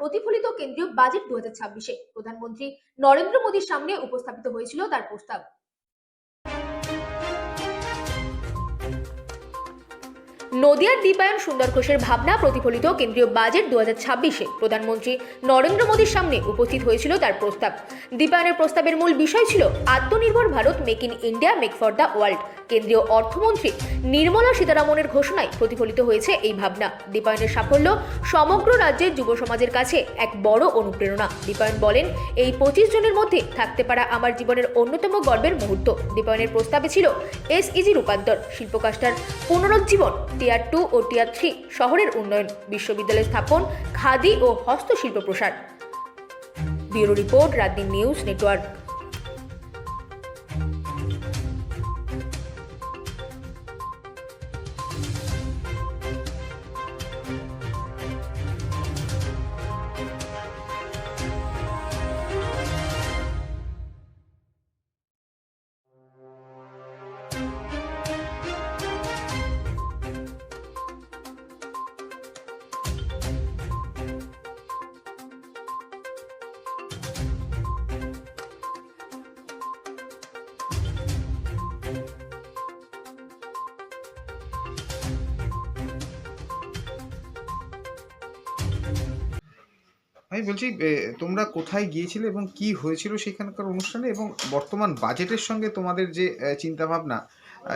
প্রতিফলিত কেন্দ্রীয় বাজেট 2026-এ প্রধানমন্ত্রী নরেন্দ্র মোদীর সামনে উপস্থাপিত হয়েছিল তার প্রস্তাব। নদিয়ার দীপায়ন সুন্দর ঘোষের ভাবনা প্রতিফলিত কেন্দ্রীয় বাজেট 2026-এ প্রধানমন্ত্রী নরেন্দ্র মোদীর সামনে উপস্থিত হয়েছিল তার প্রস্তাব। দীপায়নের প্রস্তাবের মূল বিষয় ছিল আত্মনির্ভর Bharat, make in India, make for the world. কেন্দ্রীয় অর্থমন্ত্রী নির্মলা সীতারামনের ঘোষণায় প্রতিফলিত হয়েছে এই ভাবনা। দীপায়নের সাফল্য সমগ্র রাজ্যের যুব সমাজের কাছে এক বড় অনুপ্রেরণা। দীপায়ন বলেন, এই 25 জনের মধ্যে থাকতে পারা আমার জীবনের অন্যতম গর্বের মুহূর্ত। দীপায়নের প্রস্তাবে ছিল এসইজি রূপান্তর, শিল্পকাষ্ঠার পুনরুজ্জীবন, টিয়ার 2 ও টিয়ার 3 শহরের উন্নয়ন, বিশ্ববিদ্যালয় স্থাপন, খাদি ও হস্তশিল্প প্রসার। Bureau report, রাতদিন news network. আমি বলছি তোমরা কোথায় গিয়েছিলে এবং কি হয়েছিল সেখানকার অনুষ্ঠানে, এবং বর্তমান বাজেটের সঙ্গে তোমাদের যে চিন্তাভাবনা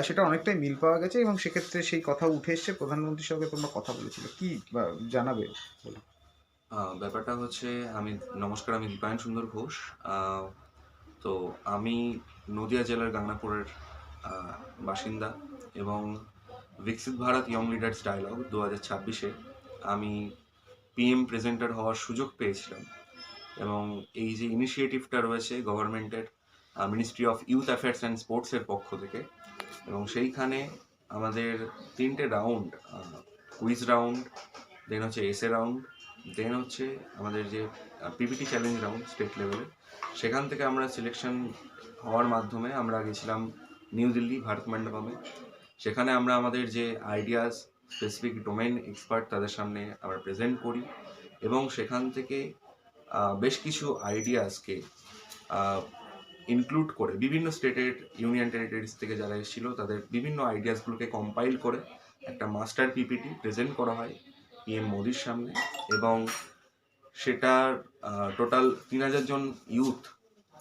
সেটা অনেকটাই মিল পাওয়া গেছে, এবং সেক্ষেত্রে সেই কথা উঠে এসছে, প্রধানমন্ত্রীর সঙ্গে তোমরা কথা বলেছিলে, কি জানাবে বলো? ব্যাপারটা হচ্ছে, নমস্কার, আমি দীপায়ন সুন্দর ঘোষ। তো আমি নদিয়া জেলার গাংনাপুরের বাসিন্দা, এবং বিকশিত ভারত ইয়ং লিডার্স ডায়ালগ 2026-এ আমি পিএম প্রেজেন্টার হওয়ার সুযোগ পেয়েছিলাম। এবং এই যে ইনিশিয়েটিভটা রয়েছে গভর্নমেন্টের, ministry of youth affairs and স্পোর্টসের পক্ষ থেকে, এবং সেইখানে আমাদের 3টে রাউন্ড, কুইজ রাউন্ড, দেন হচ্ছে এসএ রাউন্ড, দেন হচ্ছে আমাদের যে পিপিটি চ্যালেঞ্জ রাউন্ড স্টেট লেভেলে, সেখান থেকে আমরা সিলেকশন হওয়ার মাধ্যমে আমরা গেছিলাম নিউ দিল্লি ভারত মণ্ডপমে। সেখানে আমরা আমাদের যে আইডিয়াস, স্পেসিফিক ডোমেইন এক্সপার্ট, তাদের সামনে আমরা প্রেজেন্ট করি, এবং সেখান থেকে বেশ কিছু আইডিয়াসকে ইনক্লুড করে বিভিন্ন স্টেটের ইউনিয়ন টেরিটরিজ থেকে যারা এসেছিল তাদের বিভিন্ন আইডিয়াসগুলোকে কম্পাইল করে একটা মাস্টার পিপিটি প্রেজেন্ট করা হয় পিএম মোদির সামনে। এবং সেটার টোটাল 3000 জন ইউথ,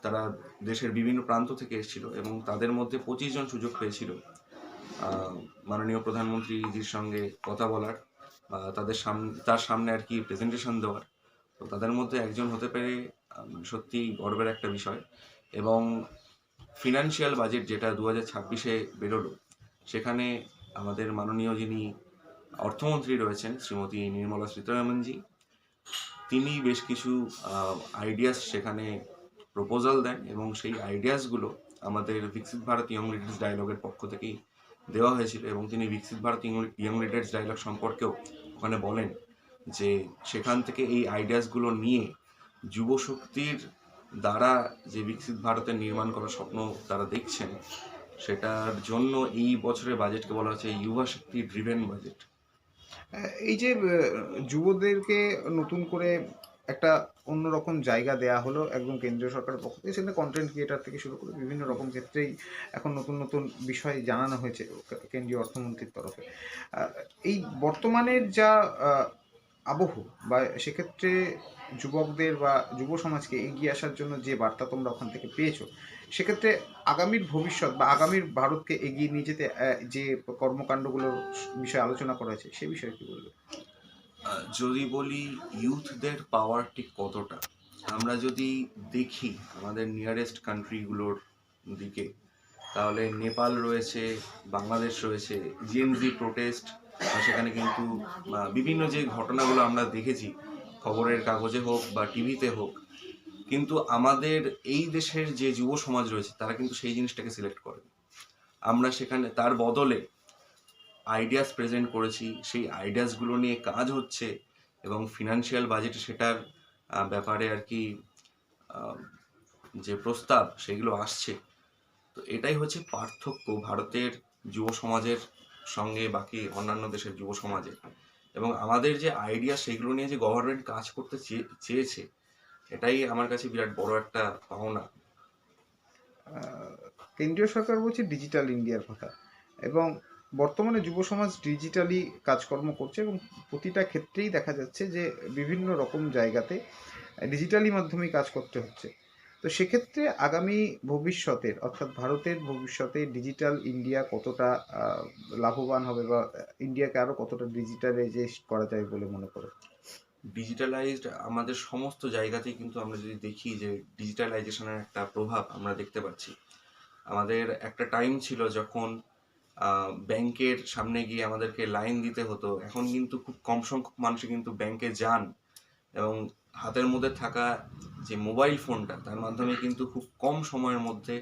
তারা দেশের বিভিন্ন প্রান্ত থেকে এসেছিল, এবং তাদের মধ্যে 25 জন সুযোগ পেয়েছিল মাননীয় প্রধানমন্ত্রীজির সঙ্গে কথা বলার, তার সামনে আর কি প্রেজেন্টেশন দেওয়ার। তো তাদের মধ্যে একজন হতে পেরে সত্যি গর্বের একটা বিষয়। এবং ফিনান্সিয়াল বাজেট যেটা 2026-এ বেরোলো, সেখানে আমাদের মাননীয় যিনি অর্থমন্ত্রী রয়েছেন শ্রীমতী নির্মলা সীতারামনজি, তিনি বেশ কিছু আইডিয়াস সেখানে প্রপোজাল দেন, এবং সেই আইডিয়াসগুলো আমাদের বিকশিত ভারত ইয়ং লিডার্স ডায়ালগের পক্ষ থেকেই দেওয়া হয়েছিল। এবং তিনি বিকশিত ভারত ইয়ং লিডার্স ডায়ালগ সম্পর্কেও ওখানে বলেন যে সেখান থেকে এই আইডিয়াসগুলো নিয়ে যুবশক্তির দ্বারা যে বিকশিত ভারতের নির্মাণ করার স্বপ্ন তারা দেখছেন, সেটার জন্য এই বছরের বাজেটকে বলা হচ্ছে যুবা শক্তি ড্রিভেন বাজেট। এই যে যুবদেরকে নতুন করে একটা অন্যরকম জায়গা দেয়া হলো একদম কেন্দ্রীয় সরকারের পক্ষ থেকে, সেখানে কন্টেন্ট ক্রিয়েটার থেকে শুরু করে বিভিন্ন রকম ক্ষেত্রেই এখন নতুন নতুন বিষয় জানানো হয়েছে কেন্দ্রীয় অর্থমন্ত্রীর তরফে। এই বর্তমানের যা আবহ, বা সেক্ষেত্রে যুবকদের বা যুব সমাজকে এগিয়ে আসার জন্য যে বার্তা তোমরা ওখান থেকে পেয়েছো, সেক্ষেত্রে আগামীর ভবিষ্যৎ বা আগামীর ভারতকে এগিয়ে নিয়ে যেতে যে কর্মকাণ্ডগুলোর বিষয়ে আলোচনা করা হয়েছে, সে বিষয়ে কি বলবে? যদি বলি ইউথদের পাওয়ার ঠিক কতটা, আমরা যদি দেখি আমাদের নিয়ারেস্ট কান্ট্রিগুলোর দিকে, তাহলে নেপাল রয়েছে, বাংলাদেশ রয়েছে, জিএনজি প্রোটেস্ট, সেখানে কিন্তু বিভিন্ন যে ঘটনাগুলো আমরা দেখেছি খবরের কাগজে হোক বা টিভিতে হোক, কিন্তু আমাদের এই দেশের যে যুব সমাজ রয়েছে তারা কিন্তু সেই জিনিসটাকে সিলেক্ট করে। আমরা সেখানে তার বদলে আইডিয়াস প্রেজেন্ট করেছি, সেই আইডিয়াসগুলো নিয়ে কাজ হচ্ছে, এবং ফিনান্সিয়াল বাজেটে সেটার ব্যাপারে আর কি যে প্রস্তাব সেগুলো আসছে। তো এটাই হচ্ছে পার্থক্য ভারতের যুব সমাজের সঙ্গে বাকি অন্যান্য দেশের যুব সমাজের, এবং আমাদের যে আইডিয়া সেগুলো নিয়ে যে গভর্নমেন্ট কাজ করতে চেয়েছে, এটাই আমার কাছে বিরাট বড় একটা পাওনা। কেন্দ্রীয় সরকার বলছে ডিজিটাল ইন্ডিয়ার কথা, এবং বর্তমানে যুব সমাজ ডিজিটালি কাজকর্ম করছে এবং প্রতিটা ক্ষেত্রেই দেখা যাচ্ছে যে বিভিন্ন রকম জায়গাতে ডিজিটালি মাধ্যমেই কাজ করতে হচ্ছে। তো সেক্ষেত্রে আগামী ভবিষ্যতের অর্থাৎ ভারতের ভবিষ্যতে ডিজিটাল ইন্ডিয়া কতটা লাভবান হবে, বা ইন্ডিয়াকে আরও কতটা ডিজিটালাইজেশ করা যায় বলে মনে করো? ডিজিটালাইজড আমাদের সমস্ত জায়গাতেই কিন্তু আমরা যদি দেখি যে ডিজিটালাইজেশনের একটা প্রভাব আমরা দেখতে পাচ্ছি। আমাদের একটা টাইম ছিল যখন ব্যাংকের সামনে গিয়ে আমাদেরকে লাইন দিতে হতো, এখন কিন্তু খুব কম সংখ্যক মানুষ কিন্তু ব্যাংকে যান, এবং হাতের মধ্যে থাকা যে মোবাইল ফোনটা তার মাধ্যমে কিন্তু খুব কম সময়ের মধ্যে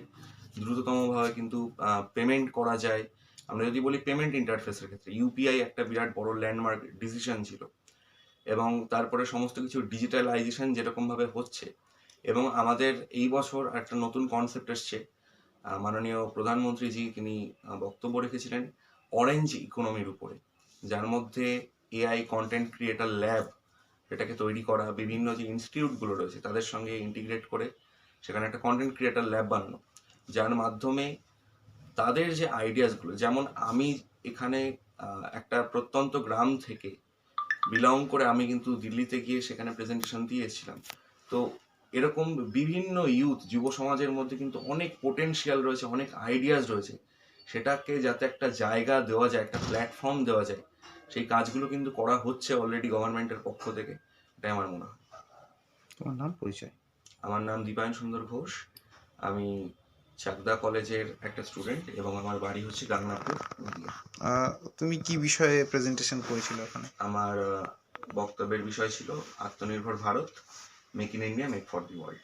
দ্রুততমভাবে কিন্তু পেমেন্ট করা যায়। আমরা যদি বলি পেমেন্ট ইন্টারফেসের ক্ষেত্রে ইউপিআই একটা বিরাট বড় ল্যান্ডমার্ক ডিসিশন ছিল, এবং তারপরে সমস্ত কিছু ডিজিটালাইজেশন যেরকমভাবে হচ্ছে, এবং আমাদের এই বছর একটা নতুন কনসেপ্ট এসছে। মাননীয় প্রধানমন্ত্রীজি তিনি বক্তব্য রেখেছিলেন অরেঞ্জ ইকোনমির উপরে, যার মধ্যে এআই কন্টেন্ট ক্রিয়েটার ল্যাব এটাকে তৈরি করা, বিভিন্ন যে ইনস্টিটিউটগুলো রয়েছে তাদের সঙ্গে ইন্টিগ্রেট করে সেখানে একটা কন্টেন্ট ক্রিয়েটার ল্যাব বানানো, যার মাধ্যমে তাদের যে আইডিয়াসগুলো, যেমন আমি এখানে একটা প্রত্যন্ত গ্রাম থেকে বিলং করে আমি কিন্তু দিল্লিতে গিয়ে সেখানে প্রেজেন্টেশন দিয়েছিলাম। তো এরকম বিভিন্ন যুব সমাজের মধ্যে কিন্তু অনেক পোটেনশিয়াল রয়েছে, অনেক আইডিয়াস রয়েছে, সেটাকে যাতে একটা জায়গা দেওয়া যায়, একটা প্ল্যাটফর্ম দেওয়া যায়, সেই কাজগুলো কিন্তু করা হচ্ছে অলরেডি গভর্নমেন্টের পক্ষ থেকে, এটাই আমার মনে হয়। তোমার নাম, পরিচয়? আমার নাম দীপায়ন সুন্দর ঘোষ, আমি চাকদা কলেজের একটা স্টুডেন্ট এবং আমার বাড়ি হচ্ছে গাংনাপুর, নদিয়া। তুমি কি বিষয়ে প্রেজেন্টেশন করেছিল ওখানে? আমার বক্তব্যের বিষয় ছিল আত্মনির্ভর Bharat, make in India, make for the world.